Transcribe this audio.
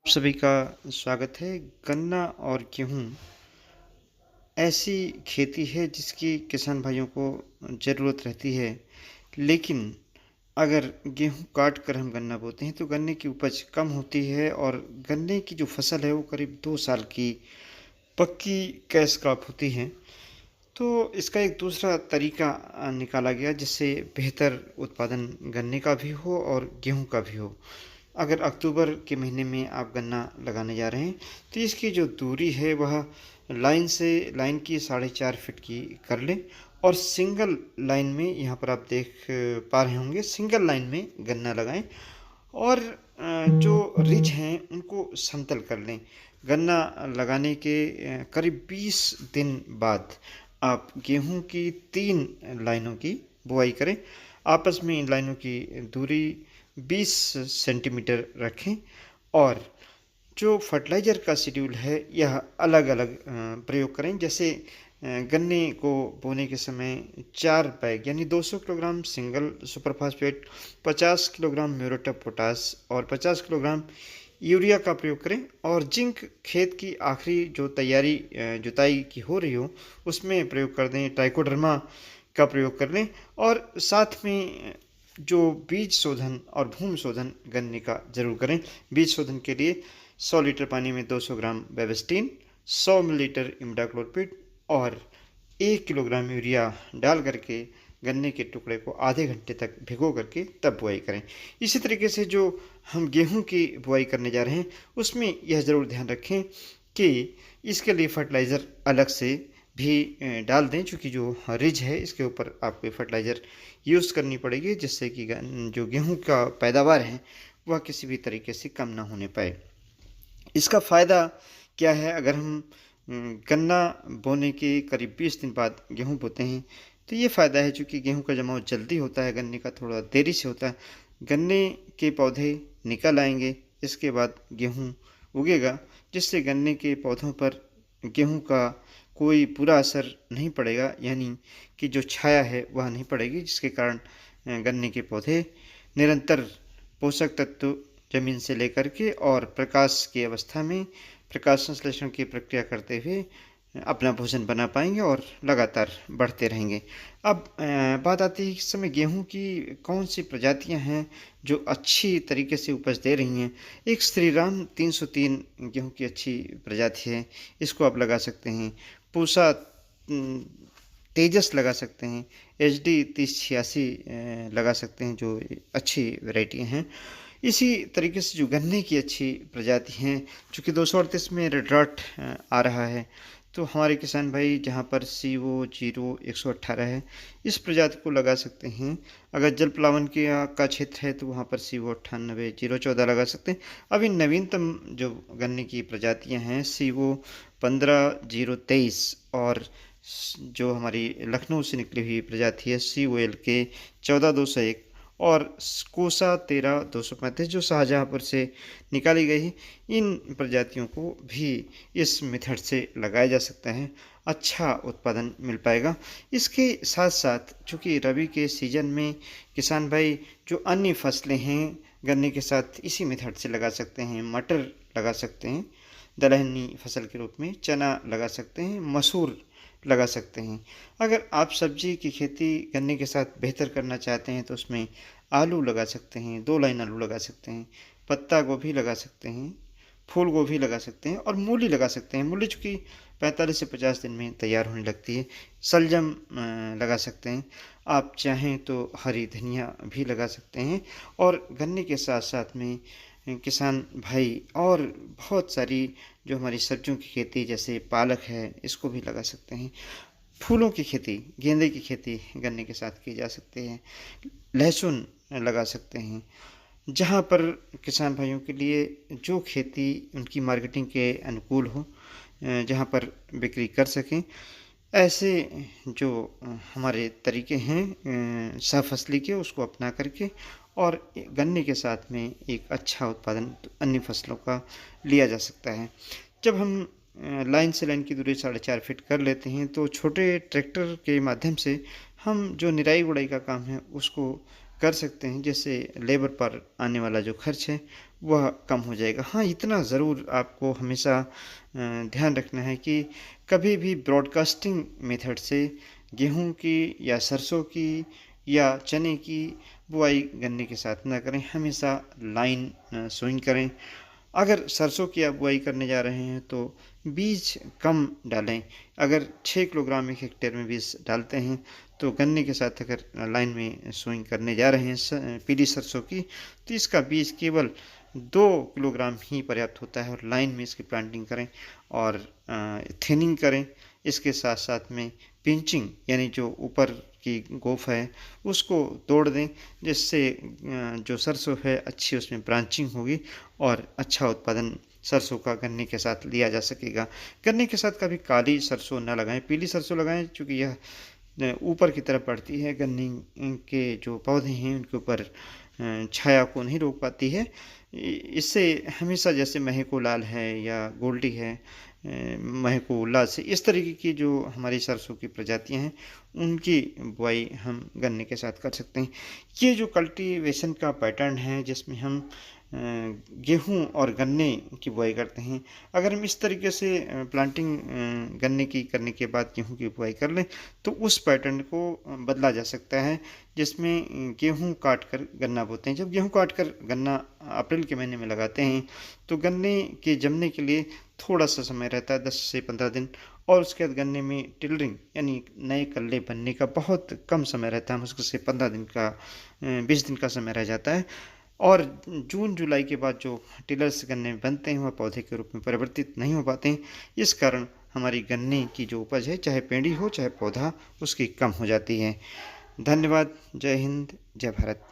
आप सभी का स्वागत है। गन्ना और गेहूँ ऐसी खेती है जिसकी किसान भाइयों को ज़रूरत रहती है। लेकिन अगर गेहूँ काट कर हम गन्ना बोते हैं तो गन्ने की उपज कम होती है और गन्ने की जो फसल है वो करीब 2 साल की पक्की कैश क्रॉप होती है। तो इसका एक दूसरा तरीका निकाला गया जिससे बेहतर उत्पादन गन्ने का भी हो और गेहूँ का भी हो। अगर अक्टूबर के महीने में आप गन्ना लगाने जा रहे हैं तो इसकी जो दूरी है वह लाइन की 4.5 फीट की कर लें और सिंगल लाइन में यहाँ पर आप देख पा रहे होंगे, सिंगल लाइन में गन्ना लगाएं और जो रिज हैं उनको समतल कर लें। गन्ना लगाने के करीब 20 दिन बाद आप गेहूं की 3 लाइनों की बुआई करें। आपस में इन लाइनों की दूरी 20 सेंटीमीटर रखें और जो फर्टिलाइज़र का शेड्यूल है यह अलग अलग प्रयोग करें। जैसे गन्ने को बोने के समय 4 बैग यानी 200 kilogram single super phosphate, 50 kilogram muriate of potash और 50 किलोग्राम यूरिया का प्रयोग करें। और जिंक खेत की आखिरी जो तैयारी जुताई की हो रही हो उसमें प्रयोग कर दें। ट्राइकोडर्मा का प्रयोग कर लें और साथ में जो बीज शोधन और भूमि शोधन गन्ने का जरूर करें। बीज शोधन के लिए 100 लीटर पानी में 200 ग्राम बेबिस्टिन, 100 मिलीलीटर इमिडाक्लोप्रिड और 1 किलोग्राम यूरिया डाल करके गन्ने के टुकड़े को आधे घंटे तक भिगो करके तब बुआई करें। इसी तरीके से जो हम गेहूं की बुआई करने जा रहे हैं उसमें यह ज़रूर ध्यान रखें कि इसके लिए फर्टिलाइज़र अलग से भी डाल दें, चूँकि जो रिज है इसके ऊपर आपको फर्टिलाइज़र यूज़ करनी पड़ेगी जिससे कि जो गेहूं का पैदावार है वह किसी भी तरीके से कम ना होने पाए। इसका फ़ायदा क्या है? अगर हम गन्ना बोने के करीब 20 दिन बाद गेहूँ बोते हैं तो ये फ़ायदा है, चूँकि गेहूँ का जमाव जल्दी होता है, गन्ने का थोड़ा देरी से होता है। गन्ने के पौधे निकल आएंगे, इसके बाद गेहूँ उगेगा जिससे गन्ने के पौधों पर गेहूँ का कोई बुरा असर नहीं पड़ेगा, यानी कि जो छाया है वह नहीं पड़ेगी, जिसके कारण गन्ने के पौधे निरंतर पोषक तत्व जमीन से लेकर के और प्रकाश की अवस्था में प्रकाश संश्लेषण की प्रक्रिया करते हुए अपना भोजन बना पाएंगे और लगातार बढ़ते रहेंगे। अब बात आती है इस समय गेहूं की कौन सी प्रजातियां हैं जो अच्छी तरीके से उपज दे रही हैं। एक श्रीराम 303 गेहूं की अच्छी प्रजाति है, इसको आप लगा सकते हैं। पूसा तेजस लगा सकते हैं। HD 3086 लगा सकते हैं, जो अच्छी वैरायटी हैं। इसी तरीके से जो गन्ने की अच्छी प्रजाति हैं, चूँकि 238 में रेड रॉट आ रहा है तो हमारे किसान भाई जहाँ पर CO 118 है इस प्रजाति को लगा सकते हैं। अगर जल प्लावन का क्षेत्र है तो वहाँ पर CO 98 014 लगा सकते हैं। अभी नवीनतम जो गन्ने की प्रजातियाँ हैं CO 15 023 और जो हमारी लखनऊ से निकली हुई प्रजाति है COLK 14 201 और कोसा 13 235 जो शाहजहाँपुर से निकाली गई है। इन प्रजातियों को भी इस मेथड से लगाया जा सकता है, अच्छा उत्पादन मिल पाएगा। इसके साथ साथ चूँकि रबी के सीजन में किसान भाई जो अन्य फसलें हैं गन्ने के साथ इसी मेथड से लगा सकते हैं। मटर लगा सकते हैं दलहनी फसल के रूप में, चना लगा सकते हैं, मसूर लगा सकते हैं। अगर आप सब्जी की खेती गन्ने के साथ बेहतर करना चाहते हैं तो उसमें आलू लगा सकते हैं, 2 लाइन आलू लगा सकते हैं, पत्ता गोभी लगा सकते हैं, फूल गोभी लगा सकते हैं और मूली लगा सकते हैं। मूली चूँकि 45 से 50 दिन में तैयार होने लगती है। शलजम लगा सकते हैं। आप चाहें तो हरी धनिया भी लगा सकते हैं और गन्ने के साथ साथ में किसान भाई और बहुत सारी जो हमारी सब्जियों की खेती जैसे पालक है इसको भी लगा सकते हैं। फूलों की खेती, गेंदे की खेती गन्ने के साथ की जा सकती है। लहसुन लगा सकते हैं। जहाँ पर किसान भाइयों के लिए जो खेती उनकी मार्केटिंग के अनुकूल हो, जहाँ पर बिक्री कर सकें, ऐसे जो हमारे तरीके हैं सहफसली के उसको अपना करके और गन्ने के साथ में एक अच्छा उत्पादन अन्य फसलों का लिया जा सकता है। जब हम लाइन से लाइन की दूरी 4.5 फीट कर लेते हैं तो छोटे ट्रैक्टर के माध्यम से हम जो निराई गुड़ाई का काम है उसको कर सकते हैं, जिससे लेबर पर आने वाला जो खर्च है वह कम हो जाएगा। हाँ, इतना ज़रूर आपको हमेशा ध्यान रखना है कि कभी भी ब्रॉडकास्टिंग मेथड से गेहूँ की या सरसों की या चने की बुआई गन्ने के साथ ना करें, हमेशा लाइन सोइंग करें। अगर सरसों की आप बुआई करने जा रहे हैं तो बीज कम डालें। अगर 6 किलोग्राम एक हेक्टेयर में बीज डालते हैं तो गन्ने के साथ अगर लाइन में सोइंग करने जा रहे हैं पीली सरसों की, तो इसका बीज केवल 2 किलोग्राम ही पर्याप्त होता है और लाइन में इसकी प्लांटिंग करें और थिनिंग करें। इसके साथ साथ में पिंचिंग यानी जो ऊपर की गोफ है उसको तोड़ दें, जिससे जो सरसों है अच्छी उसमें ब्रांचिंग होगी और अच्छा उत्पादन सरसों का गन्ने के साथ लिया जा सकेगा। गन्ने के साथ कभी काली सरसों न लगाएं, पीली सरसों लगाएं, क्योंकि यह ऊपर की तरफ बढ़ती है। गन्ने के जो पौधे हैं उनके ऊपर छाया को नहीं रोक पाती है। इससे हमेशा जैसे महको लाल है या गोल्डी है, महको लाल से इस तरीके की जो हमारी सरसों की प्रजातियां हैं उनकी बुआई हम गन्ने के साथ कर सकते हैं। ये जो कल्टीवेशन का पैटर्न है जिसमें हम गेहूँ और गन्ने की बुआई करते हैं, अगर हम इस तरीके से प्लांटिंग गन्ने की करने के बाद गेहूँ की बुआई कर लें तो उस पैटर्न को बदला जा सकता है, जिसमें गेहूँ काट कर गन्ना बोते हैं। जब गेहूँ काट कर गन्ना अप्रैल के महीने में लगाते हैं तो गन्ने के जमने के लिए थोड़ा सा समय रहता है, 10 से 15 दिन, और उसके बाद गन्ने में टिलरिंग यानी नए कल्ले बनने का बहुत कम समय रहता है, मुश्किल से 15 दिन का 20 दिन का समय रह जाता है। और जून जुलाई के बाद जो टिलर्स गन्ने बनते हैं वह पौधे के रूप में परिवर्तित नहीं हो पाते हैं। इस कारण हमारी गन्ने की जो उपज है, चाहे पेड़ी हो चाहे पौधा, उसकी कम हो जाती है। धन्यवाद। जय हिंद, जय भारत।